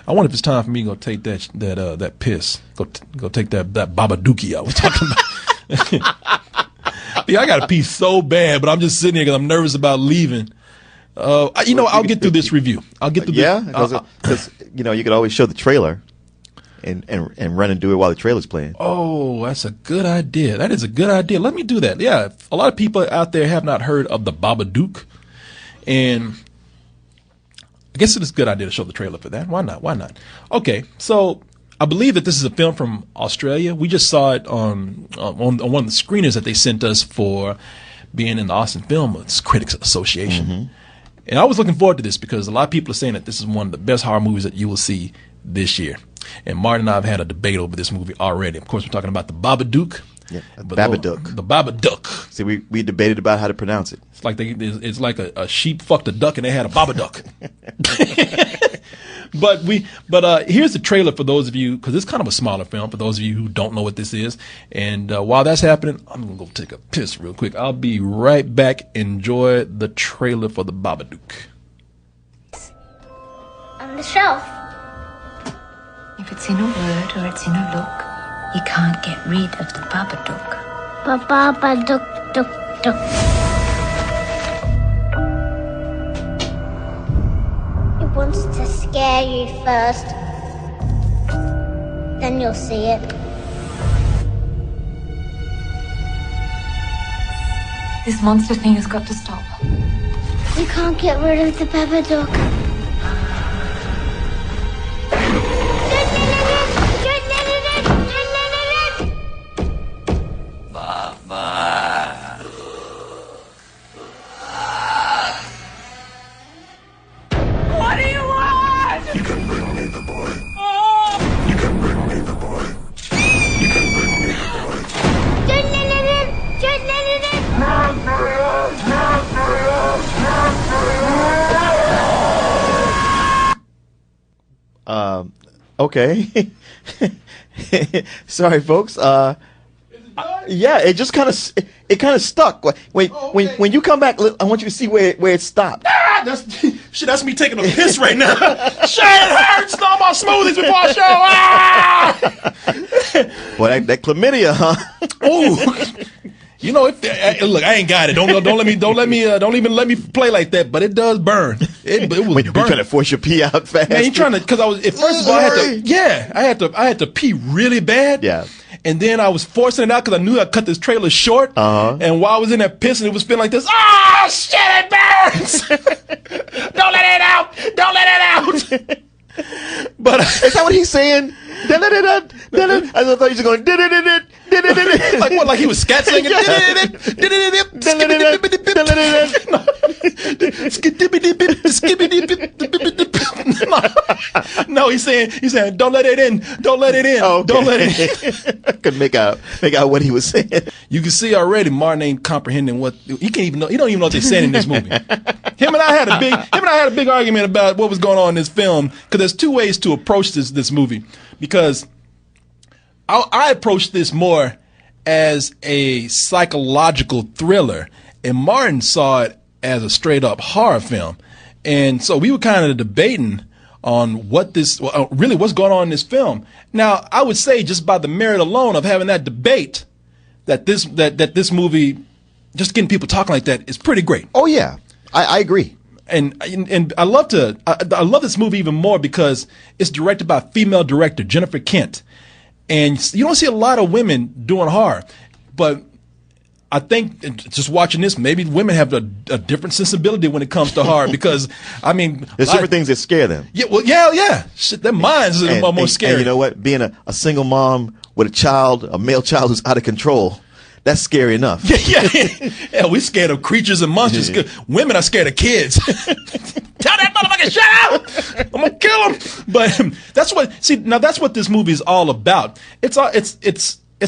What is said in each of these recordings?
I wonder if it's time for me to go take that piss. Go take that Babadookie I was talking about. Yeah, I got to pee so bad, but I'm just sitting here because I'm nervous about leaving. I'll get through this review. I'll get through. Yeah, because you could always show the trailer, and run and do it while the trailer's playing. Oh, that's a good idea. That is a good idea. Let me do that. Yeah, a lot of people out there have not heard of the Babadook, and I guess it is a good idea to show the trailer for that. Why not? Okay, so I believe that this is a film from Australia. We just saw it on one of the screeners that they sent us for being in the Austin Film Critics Association. Mm-hmm. And I was looking forward to this because a lot of people are saying that this is one of the best horror movies that you will see this year. And Martin and I have had a debate over this movie already. Of course, we're talking about the Babadook. Yeah, Babadook. The Babadook. See, we debated about how to pronounce it. It's like it's like a sheep fucked a duck and they had a Babadook. But here's the trailer for those of you, because it's kind of a smaller film for those of you who don't know what this is. And while that's happening, I'm going to go take a piss real quick. I'll be right back. Enjoy the trailer for the Babadook. On the shelf. If it's in a word or it's in a look, you can't get rid of the Babadook. Babadook, dook, dook. It wants to scare you first. Then you'll see it. This monster thing has got to stop. You can't get rid of the Babadook. What do you want? You can bring me the boy. You can bring me the boy. You can bring me the boy. Okay. Sorry, folks. Yeah, it just kind of stuck. When you come back, I want you to see where it stopped. That's me taking a piss right now. Shit, it hurts. No more smoothies before I show. Boy, that chlamydia, huh? Oh. Look, I ain't got it. Don't even let me play like that. But it does burn. It was when you're trying to force your pee out fast. Man, you trying to? Because first of all, I had to pee really bad. Yeah. And then I was forcing it out because I knew I'd cut this trailer short. Uh-huh. And while I was in that piss, and it was feeling like this. Oh shit! It burns. Don't let it out. Don't let it out. But is that what he's saying? I thought he was going. Like what? Like he was scat singing. No, he's saying, don't let it in, don't let it in, don't let it in. I could make out what he was saying. You can see already Martin ain't comprehending what he can't even know. He don't even know what they're saying in this movie. Him and I had a big argument about what was going on in this film because there's two ways to approach this movie. Because I approached this more as a psychological thriller, and Martin saw it as a straight up horror film. And so we were kind of debating on what's going on in this film. Now, I would say just by the merit alone of having that debate, that this movie, just getting people talking like that, is pretty great. Oh yeah, I agree. And I love this movie even more because it's directed by a female director, Jennifer Kent. And you don't see a lot of women doing horror, but I think just watching this, maybe women have a different sensibility when it comes to horror because, I mean, there's different things that scare them. Yeah, well, yeah. Shit, their minds are more scary. And you know what? Being a single mom with a male child who's out of control, that's scary enough. Yeah, we're scared of creatures and monsters. Yeah. Women are scared of kids. Tell that motherfucker, shut up! I'm gonna kill him. But that's what this movie is all about. It's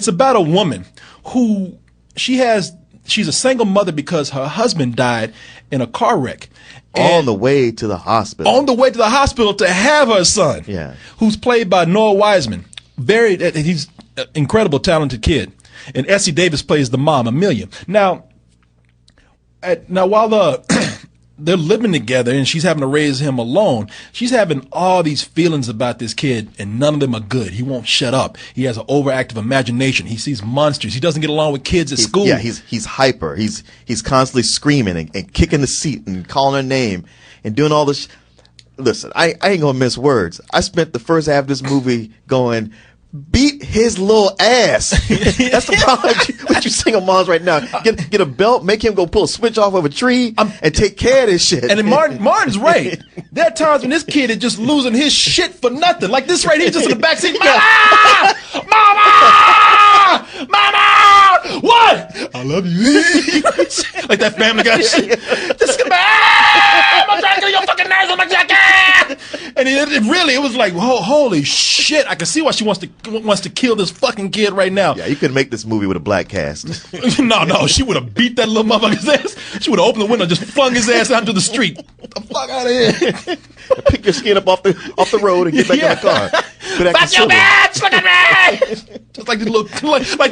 about a woman who she's a single mother because her husband died in a car wreck. On the way to the hospital. On the way to the hospital to have her son. Yeah. Who's played by Noah Wiseman. He's an incredible, talented kid. And Essie Davis plays the mom, Amelia. Now while they're living together and she's having to raise him alone. She's having all these feelings about this kid and none of them are good. He won't shut up. He has an overactive imagination. He sees monsters. He doesn't get along with kids at school. Yeah, he's hyper. He's constantly screaming and kicking the seat and calling her name and doing all this. Listen, I ain't gonna miss words. I spent the first half of this movie going, beat his little ass. That's the problem with you single moms right now. Get a belt, make him go pull a switch off of a tree, and take care of this shit. And then Martin's right. There are times when this kid is just losing his shit for nothing. Like this right here, just in the backseat. Mama! Mama! Mama! What? I love you. Like that Family Guy shit. Just come back! I'm trying to get your fucking nerves on my jacket! And it was like, holy shit! I can see why she wants to kill this fucking kid right now. Yeah, you could make this movie with a black cast. No, she would have beat that little motherfucker's ass. She would have opened the window and just flung his ass out into the street. Get the fuck out of here! Pick your skin up off the road and get back in the car. Fuck your bitch! Look at me! Just like these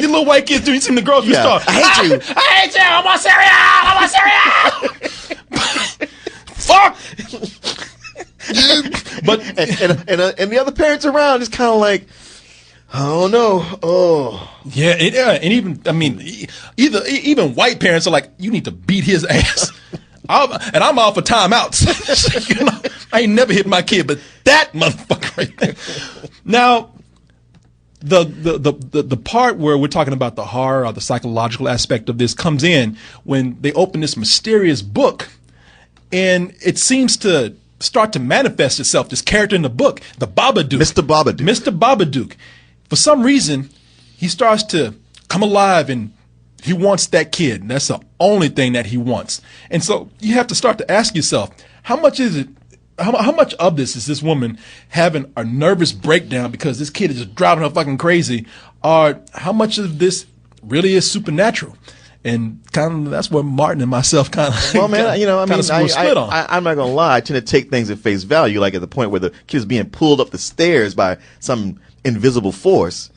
little white kids do. You see the grocery store. I hate you. I hate you. I want cereal. Fuck. But and the other parents around is kind of like, oh no, oh yeah, and even white parents are like, you need to beat his ass. I'm all for timeouts. You know, I ain't never hit my kid, but that motherfucker right there. Now, the part where we're talking about the horror or the psychological aspect of this comes in when they open this mysterious book, and it seems to start to manifest itself. This character in the book, the Babadook, Mr. Babadook. Mr. Babadook. For some reason, he starts to come alive and he wants that kid. And that's the only thing that he wants. And so you have to start to ask yourself, how much is it? How much of this is this woman having a nervous breakdown because this kid is just driving her fucking crazy? Or how much of this really is supernatural? And kind of that's where Martin and myself kind of well, man, you know, I mean, split on. I'm not gonna lie. I tend to take things at face value, like at the point where the kid is being pulled up the stairs by some invisible force.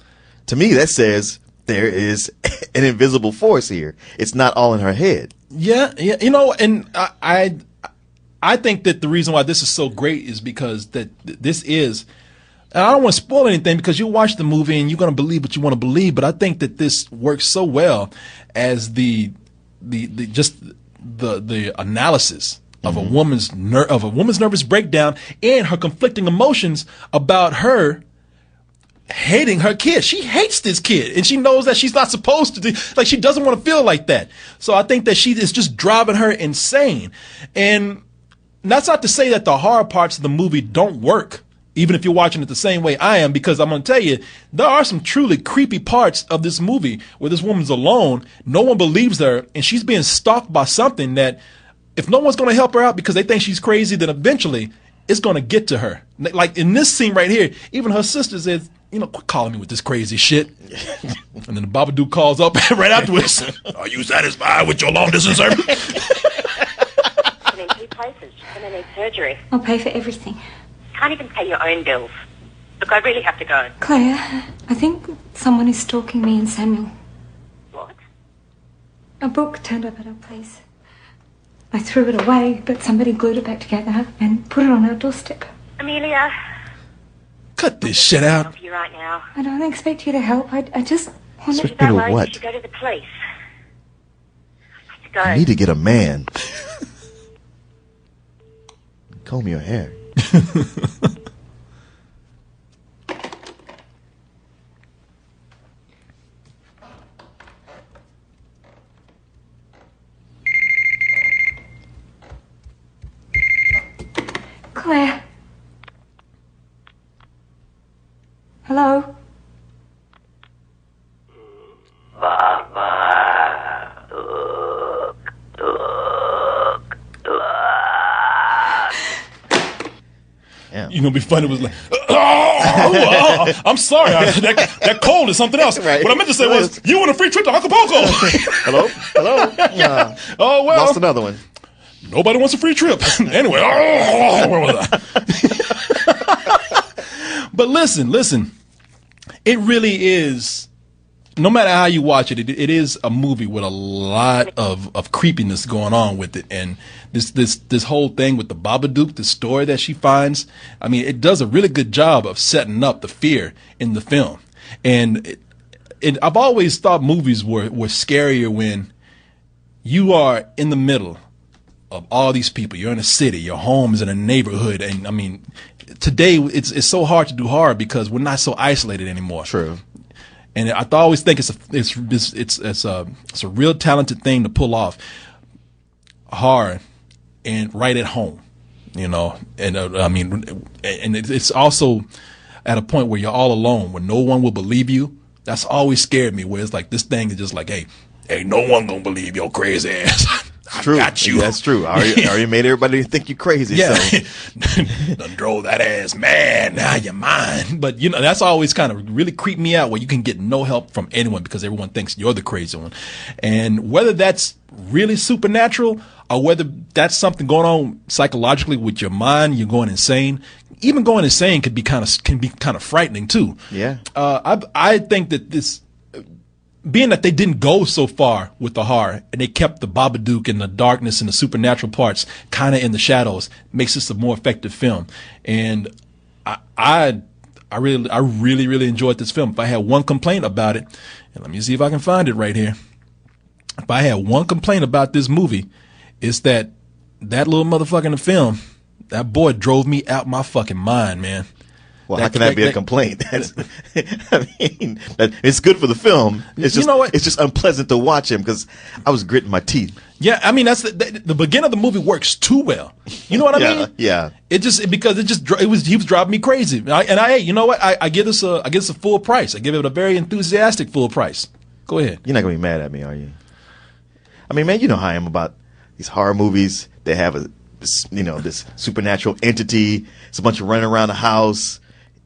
To me, that says there is an invisible force here. It's not all in her head. Yeah, you know, and I think that the reason why this is so great is because that this is. And I don't want to spoil anything because you watch the movie and you're going to believe what you want to believe. But I think that this works so well as the analysis of a woman's nervous breakdown and her conflicting emotions about her hating her kid. She hates this kid and she knows that she's not supposed to like she doesn't want to feel like that. So I think that she is just driving her insane. And that's not to say that the horror parts of the movie don't work. Even if you're watching it the same way I am, because I'm going to tell you, there are some truly creepy parts of this movie where this woman's alone, no one believes her, and she's being stalked by something that if no one's going to help her out because they think she's crazy, then eventually it's going to get to her. Like in this scene right here, even her sister says, you know, quit calling me with this crazy shit. And then the Babadook calls up right afterwards. Are you satisfied with your long distance service? I'm in 2 places. I'm going to need surgery. I'll pay for everything. Can't even pay your own bills. Look, I really have to go. Claire, I think someone is stalking me and Samuel. What? A book turned up at our place. I threw it away, but somebody glued it back together and put it on our doorstep. Amelia. Cut this shit I'll out. help you right now. I don't expect you to help. I just want to... Don't worry, what? you should go to the police. I have to go. You need to get a man. Comb your hair. Claire. Hello? You know, be funny was like, oh, I'm sorry, that cold is something else. Right. What I meant to say was, you want a free trip to Acapulco? Hello? Yeah. Oh well, Lost another one. Nobody wants a free trip. Anyway, where was I? But listen. It really is no matter how you watch it, it is a movie with a lot of creepiness going on with it. And this whole thing with the Babadook, the story that she finds, I mean, it does a really good job of setting up the fear in the film. And I've always thought movies were scarier when you are in the middle of all these people. You're in a city, your home is in a neighborhood. And I mean, today it's so hard to do horror because we're not so isolated anymore. True. And I always think it's a real talented thing to pull off horror and right at home, you know. And I mean, and it's also at a point where you're all alone, where no one will believe you. That's always scared me. Where it's like this thing is just like, hey, no one gonna believe your crazy ass. I True. got you. That's true. I already made everybody think you crazy. Yeah. So. Done drove that ass mad. Now you're mine. But, you know, that's always kind of really creeped me out where you can get no help from anyone because everyone thinks you're the crazy one. And whether that's really supernatural or whether that's something going on psychologically with your mind, you're going insane. Even going insane can be kind of frightening too. Yeah. I think that this, being that they didn't go so far with the horror and they kept the Babadook and the darkness and the supernatural parts kind of in the shadows, makes this a more effective film. And I really enjoyed this film. If I had one complaint about it, and let me see if I can find it right here. If I had one complaint about this movie, it's that little motherfucker in the film, that boy drove me out my fucking mind, man. Well, how can that be a complaint? I mean, it's good for the film. It's just, you know what? It's just unpleasant to watch him because I was gritting my teeth. Yeah, I mean that's the beginning of the movie works too well. You know what I mean? Yeah. He was driving me crazy. You know what? I give this a full price. I give it a very enthusiastic full price. Go ahead. You're not gonna be mad at me, are you? I mean, man, you know how I am about these horror movies. They have this supernatural entity. It's a bunch of running around the house.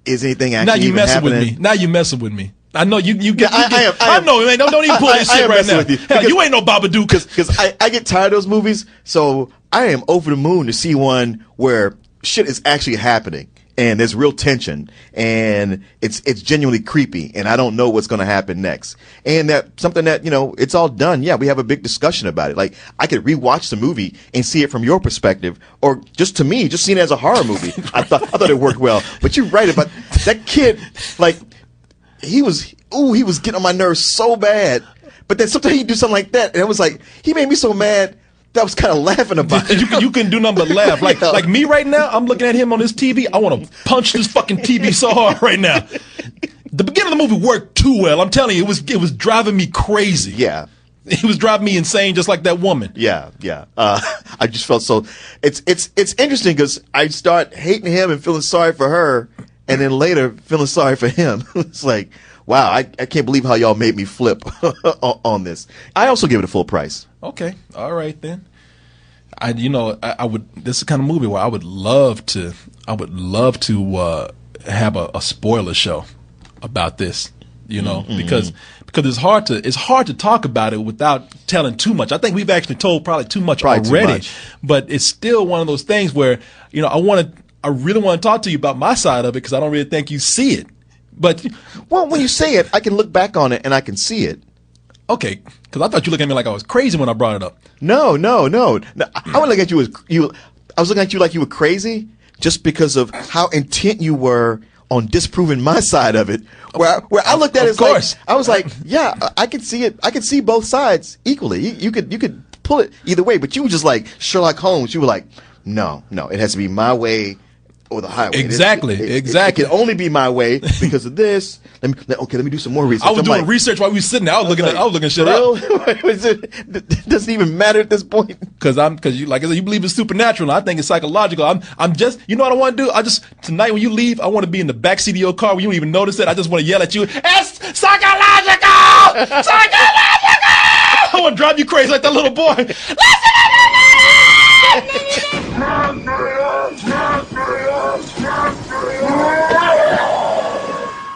Is anything actually now you even messing happening? with me? Now you messing with me? I know you get. I am. know, man. Don't even pull this shit right now. With you Hell, you ain't no Babadook. Because I get tired of those movies, so I am over the moon to see one where shit is actually happening and there's real tension and it's genuinely creepy and I don't know what's going to happen next. And that something that, you know, it's all done. Yeah, we have a big discussion about it. Like I could rewatch the movie and see it from your perspective, or just to me, just seeing it as a horror movie. I thought it worked well. But you're right about that kid. Like he was getting on my nerves so bad. But then sometimes he'd do something like that, and it was like he made me so mad that I was kind of laughing about it. You can do nothing but laugh. Like me right now, I'm looking at him on this TV. I want to punch this fucking TV so hard right now. The beginning of the movie worked too well. I'm telling you, it was driving me crazy. Yeah. It was driving me insane, just like that woman. Yeah. I just felt so. It's interesting because I start hating him and feeling sorry for her, and then later feeling sorry for him. It's like, wow, I can't believe how y'all made me flip on this. I also give it a full price. Okay, all right then. I would. This is the kind of movie where I would love to have a spoiler show about this. You know, because it's hard to talk about it without telling too much. I think we've actually told probably too much already, but it's still one of those things where, you know, I really want to talk to you about my side of it because I don't really think you see it. But well, when you say it, I can look back on it and I can see it. Okay, because I thought you looked at me like I was crazy when I brought it up. No. I was looking at you as I was looking at you like you were crazy just because of how intent you were on disproving my side of it. Where I looked at it as like, I was like, yeah, I can see it. I can see both sides equally. You could pull it either way, but you were just like Sherlock Holmes. You were like, no, it has to be my way or the highway. Exactly. It can only be my way because of this. Let me do some more research. I was doing research while we were sitting there. I was looking shit up. It doesn't even matter at this point. Because you, like I said, you believe it's supernatural. And I think it's psychological. I'm just, you know what I want to do? Tonight when you leave, I want to be in the backseat of your car where you don't even notice it. I just want to yell at you. It's psychological! Psychological! I want to drive you crazy like that little boy. Listen to me!